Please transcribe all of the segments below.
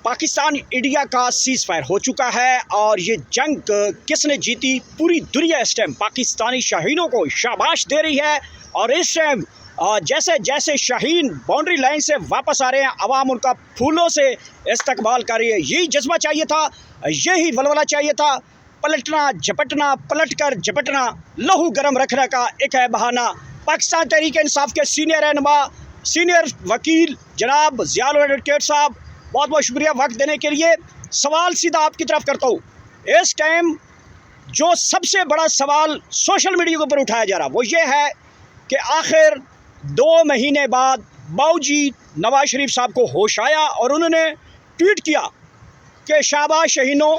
Pakistan India का seize fire हो चुका है और ये जंग किसने जीती, पूरी दुनिया इस टाइम पाकिस्तानी शाहीनों को शाबाश दे रही है। और इस टाइम जैसे जैसे शाहीन बाउंड्री लाइन से वापस आ रहे हैं, आवाम उनका फूलों से इस्तकबाल कर रही है। यही जज्बा चाहिए था, यही वलवला चाहिए था। पलटना झपटना, पलट कर झपटना, लहू गर्म रखने का एक है बहाना। पाकिस्तान तहरीक इंसाफ के सीनियर रहनुमा, सीनियर वकील जनाब ज़ियाउल एडवोकेट साहब, बहुत बहुत शुक्रिया वक्त देने के लिए। सवाल सीधा आपकी तरफ करता हूँ। इस टाइम जो सबसे बड़ा सवाल सोशल मीडिया के ऊपर उठाया जा रहा वो ये है कि आखिर 2 महीने बाद बाऊजी नवाज शरीफ साहब को होश आया और उन्होंने ट्वीट किया कि शाहबाज शहीनों,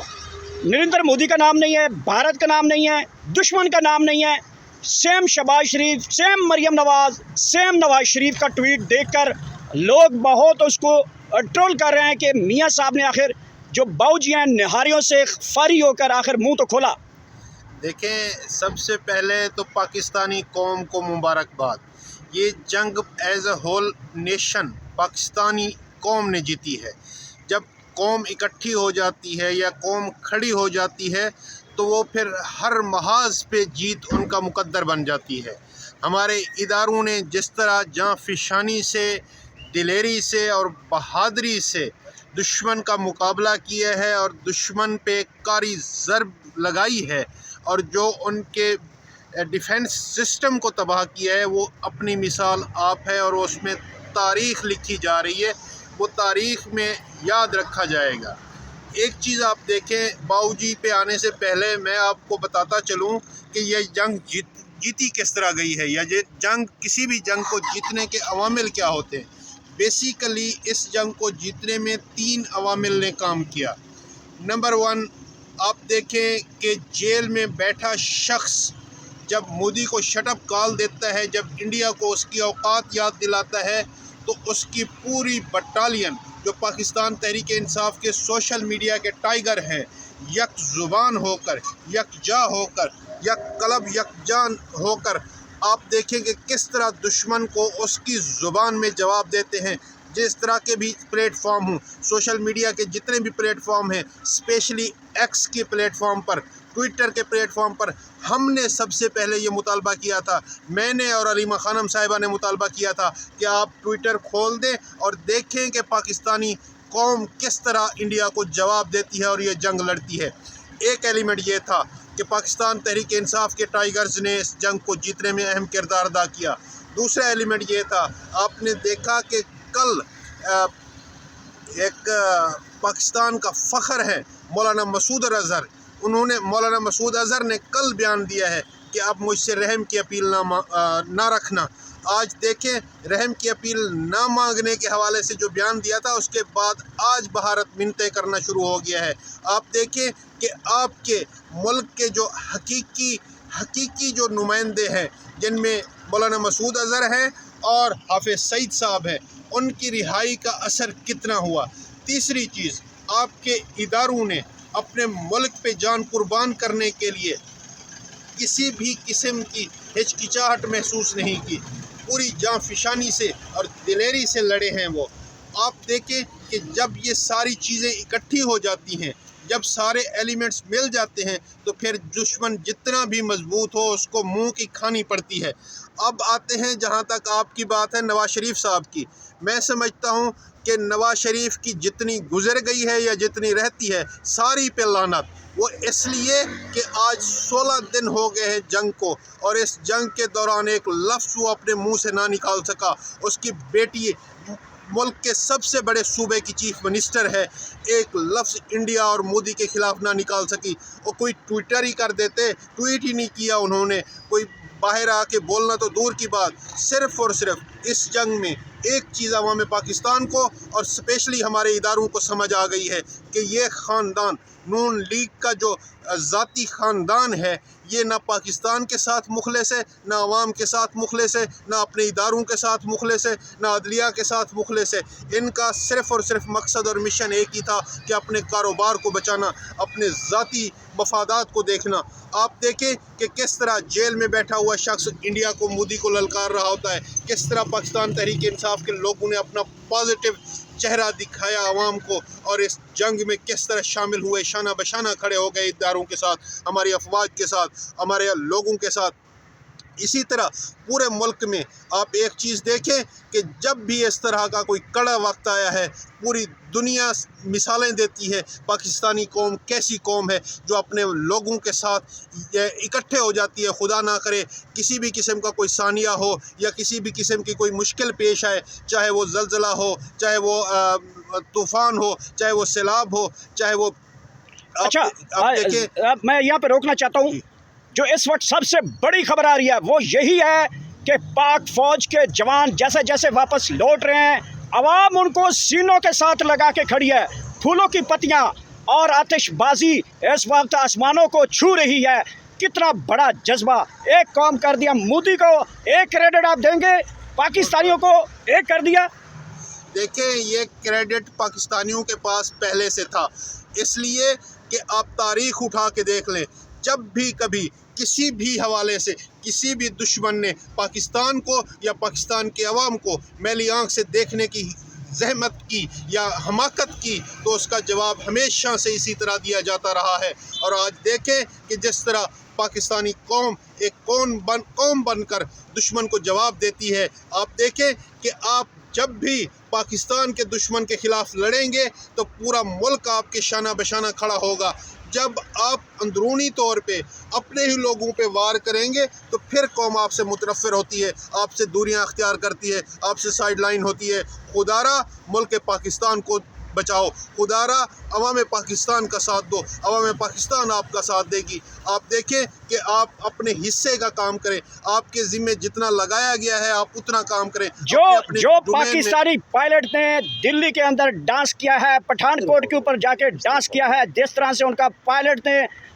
नरेंद्र मोदी का नाम नहीं है, भारत का नाम नहीं है, दुश्मन का नाम नहीं है, सेम शहबाज शरीफ, सेम मरियम नवाज, सेम नवाज शरीफ का ट्वीट देखकर लोग बहुत उसको ट्रोल कर रहे हैं कि मियाँ साहब ने आखिर जो बाऊजी हैं निहारियों से फारी होकर आखिर मुंह तो खोला। देखें, सबसे पहले तो पाकिस्तानी कौम को मुबारकबाद। ये जंग as a whole nation Pakistani कौम ने जीती है। जब कौम इकट्ठी हो जाती है या कौम खड़ी हो जाती है तो वो फिर हर महाज पे जीत उनका मुकद्दर बन जाती है। हमारे इदारों ने जिस तरह जाँ फिशानी से, दिलेरी से और बहादरी से दुश्मन का मुकाबला किया है और दुश्मन पे कारी ज़रब लगाई है और जो उनके डिफेंस सिस्टम को तबाह किया है, वो अपनी मिसाल आप है और उसमें तारीख़ लिखी जा रही है। वो तारीख़ में याद रखा जाएगा। एक चीज़ आप देखें, बाऊजी पे आने से पहले मैं आपको बताता चलूँ कि यह जंग जीती किस तरह गई है, या ये जंग, किसी भी जंग को जीतने के अवामिल क्या होते हैं। बेसिकली इस जंग को जीतने में 3 अवामिल ने काम किया। नंबर 1, आप देखें कि जेल में बैठा शख्स जब मोदी को शटअप कॉल देता है, जब इंडिया को उसकी औकात याद दिलाता है, तो उसकी पूरी बटालियन जो पाकिस्तान तहरीक इंसाफ के सोशल मीडिया के टाइगर हैं, यक ज़ुबान होकर, यकजा होकर, यक कलब यकजान होकर आप देखें कि किस तरह दुश्मन को उसकी ज़ुबान में जवाब देते हैं। जिस तरह के भी प्लेटफॉर्म हों, सोशल मीडिया के जितने भी प्लेटफॉर्म हैं, स्पेशली एक्स के प्लेटफॉर्म पर, ट्विटर के प्लेटफॉर्म पर, हमने सबसे पहले ये मुतालबा किया था, मैंने और अलीमा खानम साहिबा ने मुतालबा किया था कि आप ट्विटर खोल दें और देखें कि पाकिस्तानी कौम किस तरह इंडिया को जवाब देती है और ये जंग लड़ती है। एक एलिमेंट ये था कि पाकिस्तान तहरीक इंसाफ के टाइगर्स ने इस जंग को जीतने में अहम किरदार अदा किया। दूसरा एलिमेंट ये था, आपने देखा कि कल एक पाकिस्तान का फ़ख्र है मौलाना मसूद अज़हर, मौलाना मसूद अज़हर ने कल बयान दिया है कि अब मुझसे रहम की अपील ना रखना। आज देखें, रहम की अपील ना मांगने के हवाले से जो बयान दिया था, उसके बाद आज भारत मिन्नतें करना शुरू हो गया है। आप देखें कि आपके मुल्क के जो हकीकी जो नुमाइंदे हैं, जिनमें मौलाना मसूद अज़हर हैं और हाफिज़ सईद साहब हैं, उनकी रिहाई का असर कितना हुआ। तीसरी चीज़, आपके इदारों ने अपने मुल्क पे जान कुर्बान करने के लिए किसी भी किस्म की हिचकिचाहट महसूस नहीं की, पूरी जान फिशानी से और दिलेरी से लड़े हैं वो। आप देखें कि जब ये सारी चीज़ें इकट्ठी हो जाती हैं, जब सारे एलिमेंट्स मिल जाते हैं, तो फिर दुश्मन जितना भी मजबूत हो उसको मुंह की खानी पड़ती है। अब आते हैं, जहां तक आपकी बात है नवाज शरीफ साहब की, मैं समझता हूं कि नवाज शरीफ की जितनी गुजर गई है या जितनी रहती है, सारी पे लानत। वो इसलिए कि आज 16 दिन हो गए हैं जंग को, और इस जंग के दौरान एक लफ्ज़ वो अपने मुंह से ना निकाल सका। उसकी बेटी मुल्क के सबसे बड़े सूबे की चीफ मिनिस्टर है, एक लफ्ज़ इंडिया और मोदी के ख़िलाफ़ ना निकाल सकी। वो कोई ट्विटर ही कर देते, ट्वीट ही नहीं किया उन्होंने, कोई बाहर आके बोलना तो दूर की बात। सिर्फ़ और सिर्फ इस जंग में एक चीज़ अवाम पाकिस्तान को और स्पेशली हमारे इदारों को समझ आ गई है कि ये ख़ानदान, नून लीग का जो ज़ाती ख़ानदान है, ये ना पाकिस्तान के साथ मुखलिस है, ना अवाम के साथ मुखलिस है, ना अपने इदारों के साथ मुखलिस है, ना अदलिया के साथ मुखलिस है। इनका सिर्फ़ और सिर्फ मकसद और मिशन एक ही था कि अपने कारोबार को बचाना, अपने ज़ाती मफादात को देखना। आप देखें कि किस तरह जेल में बैठा हुआ शख्स इंडिया को, मोदी को ललकार रहा होता है, किस तरह पाकिस्तान तहरीक इंसाफ के लोगों ने अपना पॉजिटिव चेहरा दिखाया आवाम को और इस जंग में किस तरह शामिल हुए, शाना बशाना खड़े हो गए इदारों के साथ, हमारी अफवाज के साथ, हमारे लोगों के साथ। इसी तरह पूरे मुल्क में आप एक चीज़ देखें कि जब भी इस तरह का कोई कड़ा वक्त आया है, पूरी दुनिया मिसालें देती है पाकिस्तानी कौम कैसी कौम है जो अपने लोगों के साथ इकट्ठे हो जाती है। खुदा ना करे किसी भी किस्म का कोई सानिया हो या किसी भी किस्म की कोई मुश्किल पेश आए, चाहे वो ज़लज़ला हो, चाहे वो तूफ़ान हो, चाहे वो सैलाब हो, चाहे वो अच्छा, आप देखें। मैं यहाँ पे रोकना चाहता हूँ। जो इस वक्त सबसे बड़ी खबर आ रही है वो यही है कि पाक फौज के जवान जैसे जैसे वापस लौट रहे हैं, अवाम उनको सीनों के साथ लगा के खड़ी है। फूलों की पत्तियां और आतिशबाजी इस वक्त आसमानों को छू रही है। कितना बड़ा जज्बा, एक कौम कर दिया। मोदी को एक क्रेडिट आप देंगे, पाकिस्तानियों को एक कर दिया। देखें, ये क्रेडिट पाकिस्तानियों के पास पहले से था, इसलिए कि आप तारीख उठा के देख लें, जब भी कभी किसी भी हवाले से किसी भी दुश्मन ने पाकिस्तान को या पाकिस्तान के अवाम को मैली आंख से देखने की जहमत की या हमाकत की, तो उसका जवाब हमेशा से इसी तरह दिया जाता रहा है। और आज देखें कि जिस तरह पाकिस्तानी कौम एक कौम बनकर दुश्मन को जवाब देती है। आप देखें कि आप जब भी पाकिस्तान के दुश्मन के ख़िलाफ़ लड़ेंगे तो पूरा मुल्क आपके शाना बशाना खड़ा होगा। जब आप अंदरूनी तौर पे अपने ही लोगों पे वार करेंगे तो फिर कौम आपसे मुतनफ़िर होती है, आपसे दूरियां अख्तियार करती है, आपसे साइड लाइन होती है। खुदारा मुल्क पाकिस्तान को बचाओ, खुदारा अवाम पाकिस्तान का साथ दो, अवाम पाकिस्तान आपका साथ देगी। आप देखें कि आप अपने हिस्से का काम करें, आपके ज़िम्मे जितना लगाया गया है आप उतना काम करें। जो पाकिस्तानी पायलट ने दिल्ली के अंदर डांस किया है, पठानकोट के ऊपर जाके डांस किया है, जिस तरह से उनका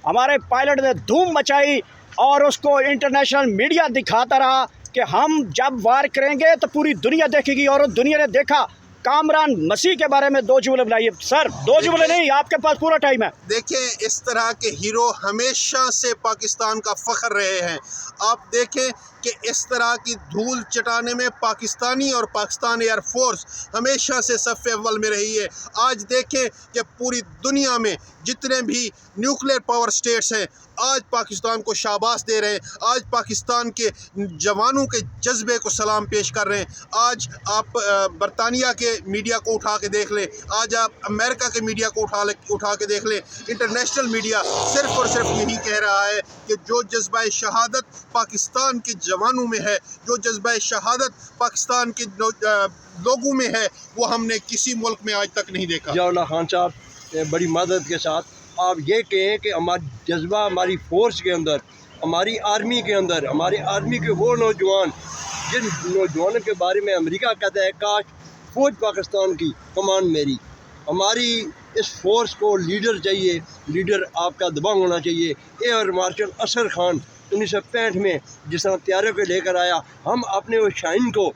हमारे पायलट ने धूम मचाई और उसको इंटरनेशनल मीडिया दिखाता रहा कि हम जब वार करेंगे तो पूरी दुनिया देखेगी। और दुनिया ने देखा। कामरान मसीह के बारे में दो जुमले बनाइए सर। दो जुमले नहीं, आपके पास पूरा टाइम है। देखें, इस तरह के हीरो हमेशा से पाकिस्तान का फ़ख्र रहे हैं। आप देखें कि इस तरह की धूल चटाने में पाकिस्तानी और पाकिस्तान एयरफोर्स हमेशा से सफ़ अव्वल में रही है। आज देखें कि पूरी दुनिया में जितने भी न्यूक्लियर पावर स्टेट्स हैं आज पाकिस्तान को शाबाश दे रहे हैं, आज पाकिस्तान के जवानों के जज्बे को सलाम पेश कर रहे हैं। आज आप बरतानिया के मीडिया को उठा के देख लें, आज आप अमेरिका के मीडिया को उठा के देख लें। इंटरनेशनल मीडिया सिर्फ़ और सिर्फ यही कह रहा है कि जो जज्बा शहादत पाकिस्तान के जवानों में है, जो जज्बा शहादत पाकिस्तान के लोगों में है, वो हमने किसी मुल्क में आज तक नहीं देखा। जियाउल्लाह खान साहब बड़ी मदद के साथ आप ये कहें कि हमारा जज्बा हमारी फ़ोर्स के अंदर, हमारी आर्मी के अंदर, हमारे आर्मी के वो नौजवान जिन नौजवानों के बारे में अमेरिका कहता है काश फ़ौज पाकिस्तान की कमान मेरी, हमारी इस फोर्स को लीडर चाहिए, लीडर आपका दबंग होना चाहिए। एयर मार्शल असर खान 1965 में जिस तरह तैयारों को लेकर आया, हम अपने उस शाइन को